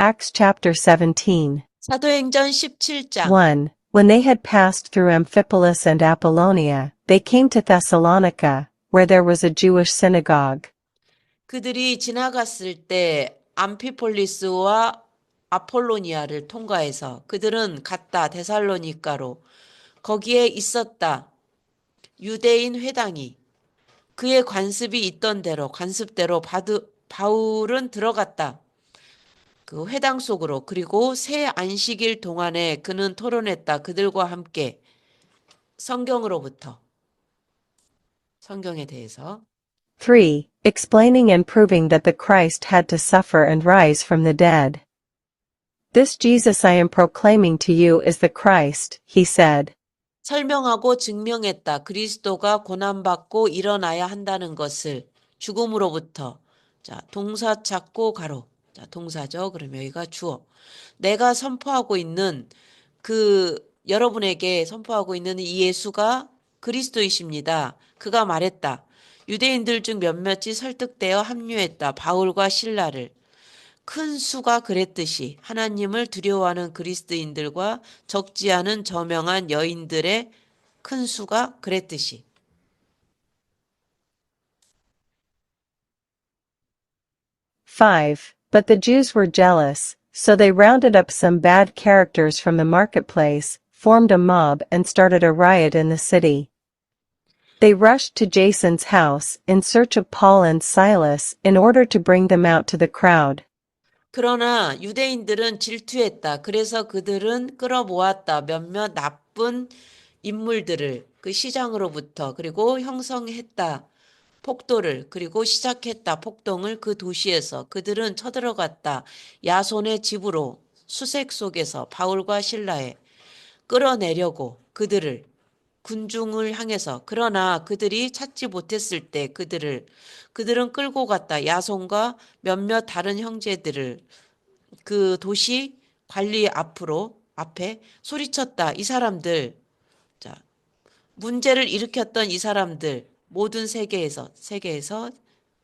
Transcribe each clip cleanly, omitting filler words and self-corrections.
Acts chapter 17. 사도행전 17장 1. When they had passed through Amphipolis and Apollonia, they came to Thessalonica, where there was a Jewish synagogue. 그들이 지나갔을 때 암피폴리스와 아폴로니아를 통과해서 그들은 갔다 데살로니가로 거기에 있었다. 유대인 회당이 그의 관습이 있던 대로 관습대로 바울은 들어갔다. 그 회당 속으로. 그리고 새 안식일 동안에 그는 토론했다. 그들과 함께 성경으로부터. 성경에 대해서. 3. Explaining and proving that the Christ had to suffer and rise from the dead. This Jesus I am proclaiming to you is the Christ, he said. 설명하고 증명했다. 그리스도가 고난받고 일어나야 한다는 것을 죽음으로부터. 자, 동사 찾고 가로. 자, 동사죠. 그럼 여기가 주어. 내가 선포하고 있는 여러분에게 선포하고 있는 이 예수가 그리스도이십니다. 그가 말했다. 유대인들 중 몇몇이 설득되어 합류했다. 바울과 실라를. 큰 수가 그랬듯이 하나님을 두려워하는 그리스도인들과 적지 않은 저명한 여인들의 큰 수가 그랬듯이. 5. But the Jews were jealous, so they rounded up some bad characters from the marketplace, formed a mob and started a riot in the city. They rushed to Jason's house in search of Paul and Silas in order to bring them out to the crowd. 그러나 유대인들은 질투했다. 그래서 그들은 끌어모았다. 몇몇 나쁜 인물들을 그 시장으로부터 그리고 형성했다. 폭도를 그리고 시작했다. 폭동을 그 도시에서 그들은 쳐들어갔다. 야손의 집으로 수색 속에서 바울과 실라에 끌어내려고 그들을 군중을 향해서 그러나 그들이 찾지 못했을 때 그들은 끌고 갔다. 야손과 몇몇 다른 형제들을 그 도시 관리 앞에 소리쳤다. 이 사람들, 자, 문제를 일으켰던 이 사람들 모든 세계에서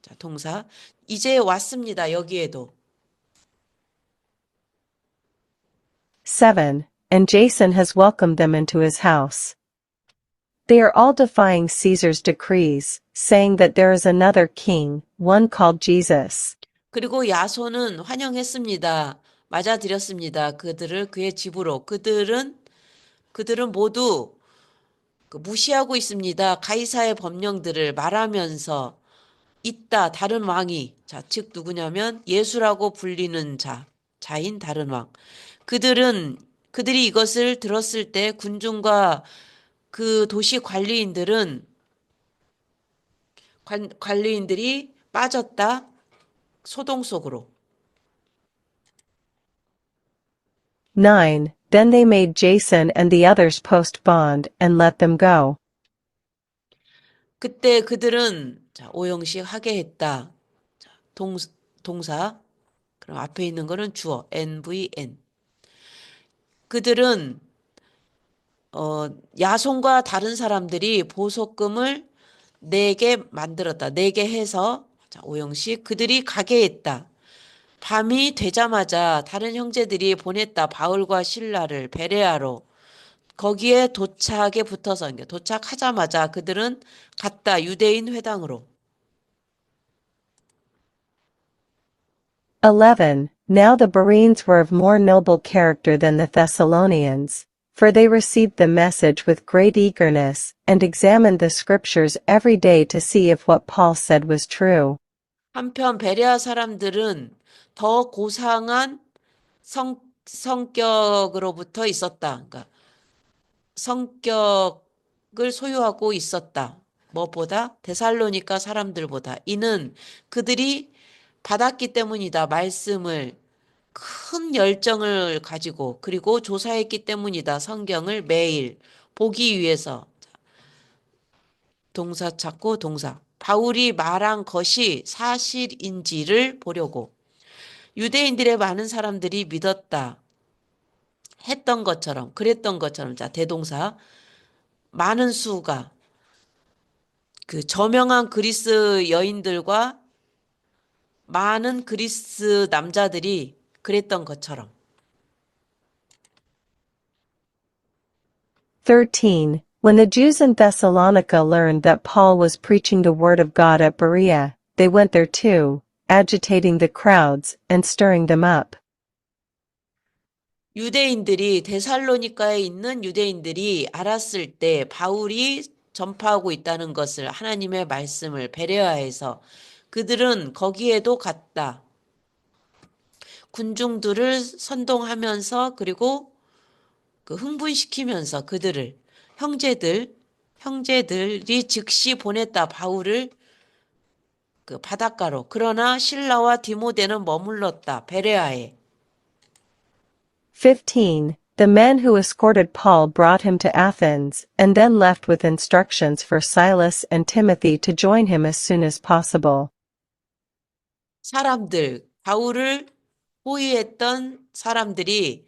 자, 동사 이제 왔습니다. 여기에도. 7. And Jason has welcomed them into his house. They are all defying Caesar's decrees, saying that there is another king, one called Jesus. 그리고 야손은 환영했습니다. 맞아들였습니다. 그들을 그의 집으로. 그들은 모두 무시하고 있습니다. 가이사의 법령들을 말하면서 있다. 다른 왕이. 자, 즉 누구냐면 예수라고 불리는 자인 다른 왕. 그들이 이것을 들었을 때 군중과 그 도시 관리인들이 빠졌다. 소동 속으로. 9. Then they made Jason and the others post bond and let them go. 그때 그들은 자, 오형식 하게 했다. 자, 동사. 그럼 앞에 있는 거는 주어. NVN. 그들은 야손과 다른 사람들이 보석금을 내게 만들었다. 내게 해서 자, 오형식 그들이 가게 했다. 밤이 되자마자 다른 형제들이 보냈다. 바울과 실라를 베레아로. 거기에 도착하자마자 그들은 갔다. 유대인 회당으로. 11. Now the Bereans were of more noble character than the Thessalonians, for they received the message with great eagerness, and examined the scriptures every day to see if what Paul said was true. 한편 베레아 사람들은 더 고상한 성격으로부터 있었다. 그러니까 성격을 소유하고 있었다. 무엇보다 데살로니가 사람들보다. 이는 그들이 받았기 때문이다. 말씀을 큰 열정을 가지고 그리고 조사했기 때문이다. 성경을 매일 보기 위해서. 동사 찾고 동사. 바울이 말한 것이 사실인지를 보려고. 유대인들의 많은 사람들이 믿었다. 했던 것처럼 그랬던 것처럼. 자, 대동사. 많은 수가 그 저명한 그리스 여인들과 많은 그리스 남자들이 그랬던 것처럼. 13. When the Jews in Thessalonica learned that Paul was preaching the word of God at Berea, they went there too, agitating the crowds and stirring them up. 유대인들이 데살로니가에 있는 유대인들이 알았을 때 바울이 전파하고 있다는 것을 하나님의 말씀을 베레아에서 그들은 거기에도 갔다. 군중들을 선동하면서 그리고 그 흥분시키면서 그들을 형제들이 즉시 보냈다 바울을 그 바닷가로. 그러나 실라와 디모데는 머물렀다 베레아에. 15. The men who escorted Paul brought him to Athens, and then left with instructions for Silas and Timothy to join him as soon as possible. 사람들 바울을 호위했던 사람들이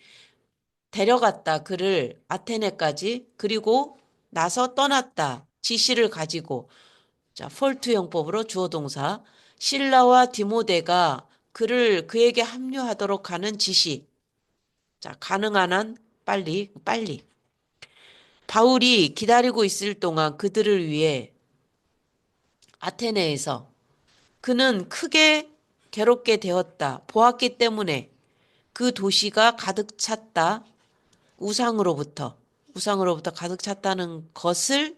데려갔다 그를 아테네까지. 그리고 나서 떠났다 지시를 가지고. 자, 폴트 용법으로 주어 동사 실라와 디모데가 그에게 합류하도록 하는 지시. 자, 가능한 한 빨리. 바울이 기다리고 있을 동안 그들을 위해 아테네에서 그는 크게 괴롭게 되었다. 보았기 때문에 그 도시가 가득 찼다. 우상으로부터 가득 찼다는 것을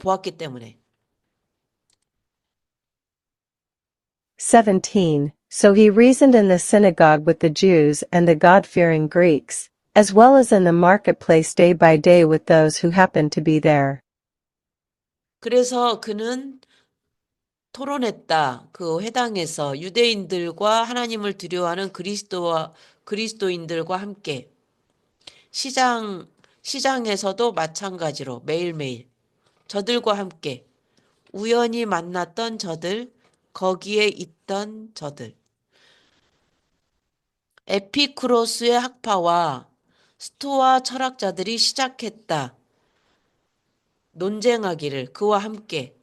보았기 때문에. 17. So he reasoned in the synagogue with the Jews and the God-fearing Greeks, as well as in the marketplace day by day with those who happened to be there. 그래서 그는 토론했다. 그 회당에서 유대인들과 하나님을 두려워하는 그리스도인들과 함께 시장에서도 마찬가지로 매일매일 저들과 함께 우연히 만났던 저들, 거기에 있던 저들. 에피쿠로스의 학파와 스토아 철학자들이 시작했다. 논쟁하기를 그와 함께.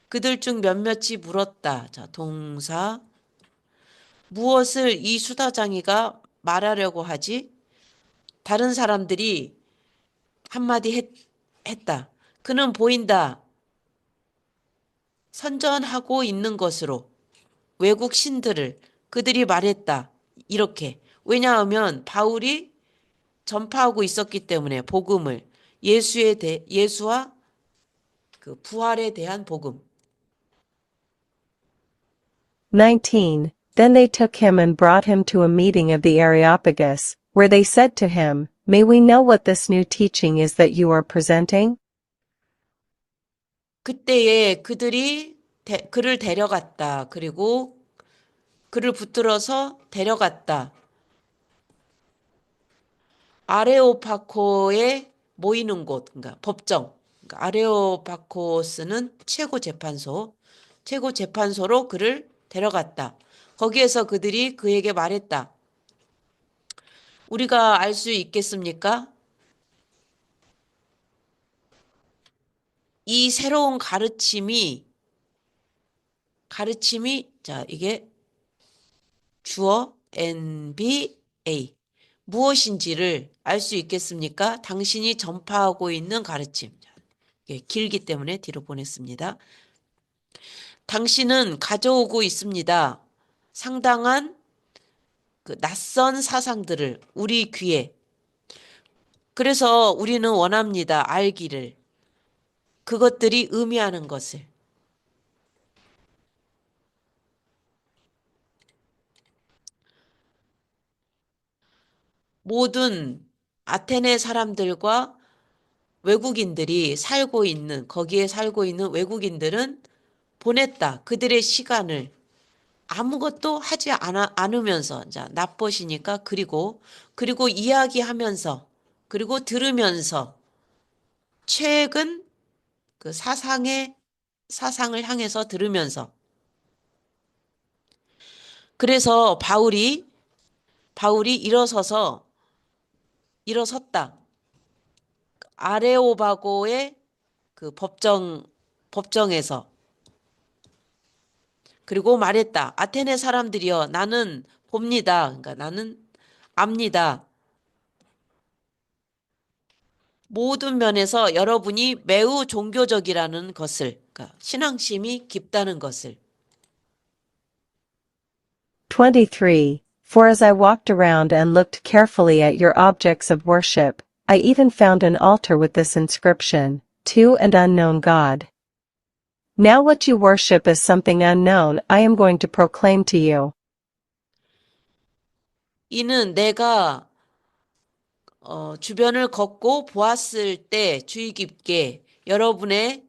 그들 중 몇몇이 물었다. 자, 동사. 무엇을 이 수다장이가 말하려고 하지? 다른 사람들이 한마디 했다. 그는 보인다. 선전하고 있는 것으로 외국 신들을 그들이 말했다. 이렇게. 왜냐하면 바울이 전파하고 있었기 때문에 복음을 예수와 그 부활에 대한 복음. 19. Then they took him and brought him to a meeting of the Areopagus, where they said to him, May we know what this new teaching is that you are presenting? 그때에 그를 데려갔다. 그리고 그를 붙들어서 데려갔다. 아레오파코에 모이는 곳, 그러니까 법정. 그러니까 아레오파코스는 최고 재판소로 그를 데려갔다. 거기에서 그들이 그에게 말했다. 우리가 알 수 있겠습니까? 이 새로운 가르침이 자, 이게 주어 NBA 무엇인지를 알 수 있겠습니까? 당신이 전파하고 있는 가르침. 길기 때문에 뒤로 보냈습니다. 당신은 가져오고 있습니다. 상당한 그 낯선 사상들을 우리 귀에. 그래서 우리는 원합니다. 알기를. 그것들이 의미하는 것을. 모든 아테네 사람들과 거기에 살고 있는 외국인들은 보냈다. 그들의 시간을 아무것도 하지 않으면서, 자, 나쁘시니까 그리고 이야기하면서, 그리고 들으면서, 최근 그 사상을 향해서 들으면서. 그래서 바울이 일어섰다. 아레오바고의 그 법정에서. 그리고 말했다. 아테네 사람들이여, 나는 봅니다. 그러니까 나는 압니다. 모든 면에서 여러분이 매우 종교적이라는 것을, 그러니까 신앙심이 깊다는 것을. 23. For as I walked around and looked carefully at your objects of worship, I even found an altar with this inscription, To and Unknown God. Now what you worship is something unknown I am going to proclaim to you. 이는 내가 주변을 걷고 보았을 때 주의 깊게 여러분의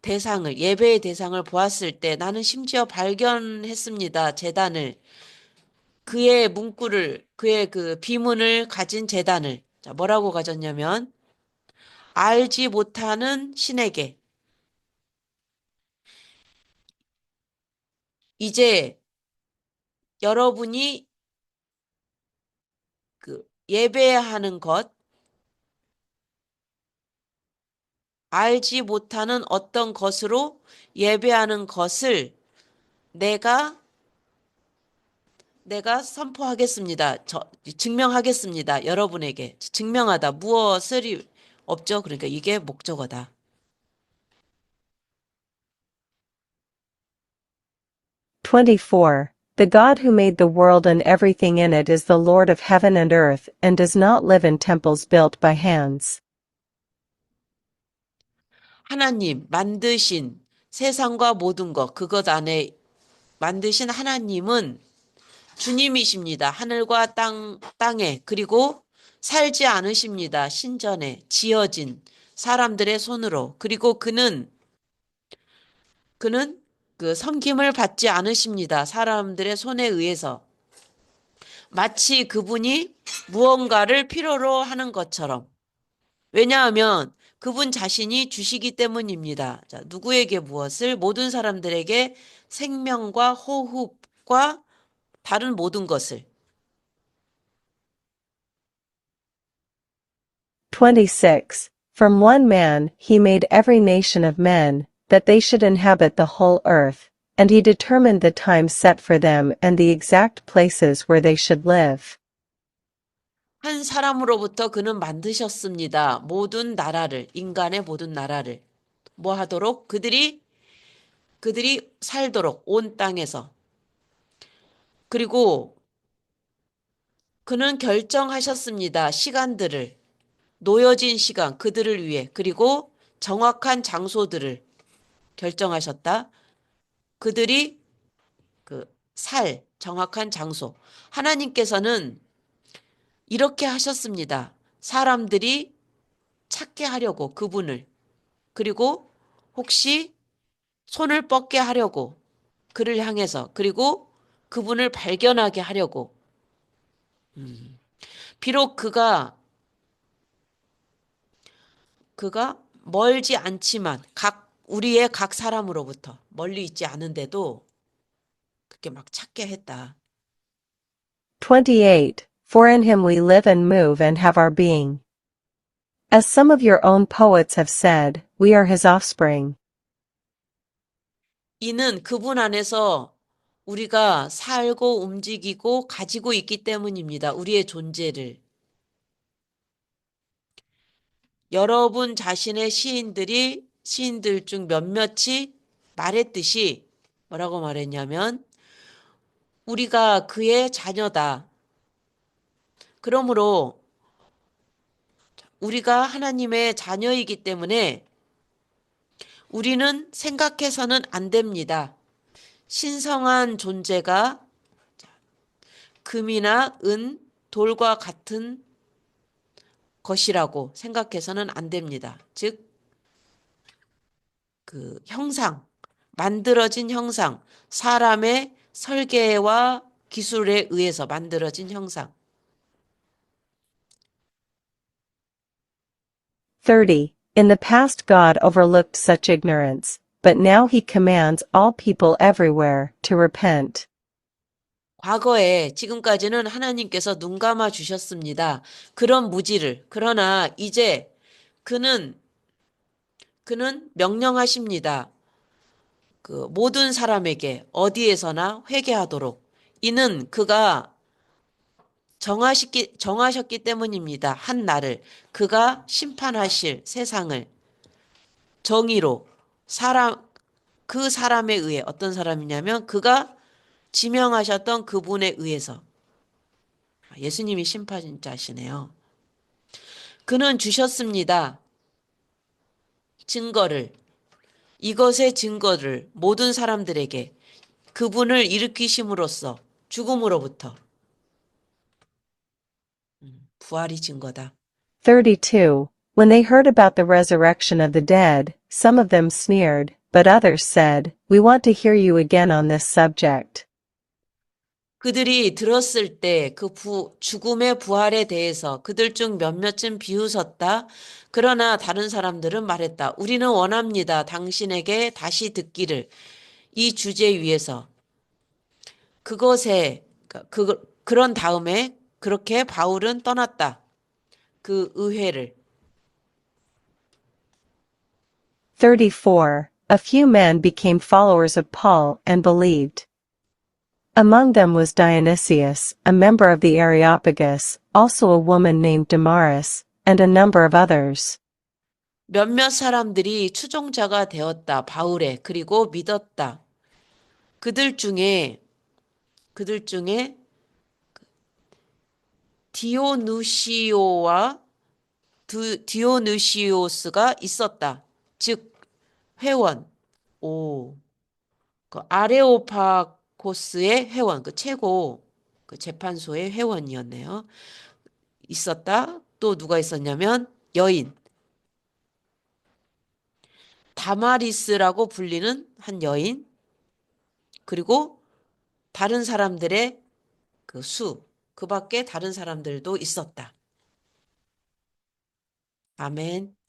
대상을, 예배의 대상을 보았을 때 나는 심지어 발견했습니다. 제단을. 그의 문구를, 그의 그 비문을 가진 제단을. 자, 뭐라고 가졌냐면, 알지 못하는 신에게. 이제 여러분이 그 예배하는 것, 알지 못하는 어떤 것으로 예배하는 것을 내가 선포하겠습니다. 증명하겠습니다. 여러분에게. 증명하다. 무엇을 없죠? 그러니까 이게 목적어다. 24. The God who made the world and everything in it is the Lord of heaven and earth and does not live in temples built by hands. 하나님, 만드신 세상과 모든 것, 그것 안에 만드신 하나님은 주님이십니다. 하늘과 땅에, 그리고 살지 않으십니다. 신전에 지어진 사람들의 손으로. 그리고 그는 그 섬김을 받지 않으십니다. 사람들의 손에 의해서. 마치 그분이 무언가를 필요로 하는 것처럼. 왜냐하면 그분 자신이 주시기 때문입니다. 자, 누구에게 무엇을? 모든 사람들에게 생명과 호흡과 다른 모든 것을. 26. From one man he made every nation of men, that they should inhabit the whole earth, and he determined the times set for them and the exact places where they should live. 한 사람으로부터 그는 만드셨습니다. 모든 나라를, 인간의 모든 나라를. 뭐 하도록? 그들이 살도록 온 땅에서. 그리고 그는 결정하셨습니다. 시간들을. 놓여진 시간, 그들을 위해. 그리고 정확한 장소들을 결정하셨다. 그들이 정확한 장소. 하나님께서는 이렇게 하셨습니다. 사람들이 찾게 하려고 그분을. 그리고 혹시 손을 뻗게 하려고 그를 향해서. 그리고 그분을 발견하게 하려고. 비록 그가 멀지 않지만 우리의 각 사람으로부터 멀리 있지 않은데도 그렇게 막 찾게 했다. 28. For in him we live and move and have our being. As some of your own poets have said, we are his offspring. 이는 그분 안에서 우리가 살고 움직이고 가지고 있기 때문입니다. 우리의 존재를. 여러분 자신의 시인들 중 몇몇이 말했듯이 뭐라고 말했냐면 우리가 그의 자녀다. 그러므로 우리가 하나님의 자녀이기 때문에 우리는 생각해서는 안 됩니다. 신성한 존재가 금이나 은, 돌과 같은 것이라고 생각해서는 안 됩니다. 즉, 그 형상, 만들어진 형상, 사람의 설계와 기술에 의해서 만들어진 형상. 30. In the past God overlooked such ignorance, but now he commands all people everywhere to repent. 과거에 지금까지는 하나님께서 눈 감아 주셨습니다. 그런 무지를. 그러나 이제 그는 명령하십니다. 그 모든 사람에게 어디에서나 회개하도록 이는 그가 정하셨기 때문입니다. 한 날을 그가 심판하실 세상을 정의로 그 사람에 의해 어떤 사람이냐면 그가 지명하셨던 그분에 의해서 예수님이 심판자시네요. 그는 주셨습니다. 증거를 이것의 증거를 모든 사람들에게 그분을 일으키심으로써 죽음으로부터 부활이 증거다. 32. When they heard about the resurrection of the dead, some of them sneered, but others said, "We want to hear you again on this subject." 그들이 들었을 때 그 죽음의 부활에 대해서 그들 중 몇몇은 비웃었다. 그러나 다른 사람들은 말했다. 우리는 원합니다. 당신에게 다시 듣기를 이 주제 위에서 그런 다음에 그렇게 바울은 떠났다. 그 의회를. 34. A few men became followers of Paul and believed. Among them was Dionysius, a member of the Areopagus, also a woman named Damaris, and a number of others. 몇몇 사람들이 추종자가 되었다. 바울의 그리고 믿었다. 그들 중에 디오누시오와 디오누시오스가 있었다. 즉 회원. 그 아레오파고스의 회원, 그 최고 그 재판소의 회원이었네요. 있었다. 또 누가 있었냐면 여인. 다마리스라고 불리는 한 여인. 그리고 다른 사람들의 그 밖에 다른 사람들도 있었다. 아멘.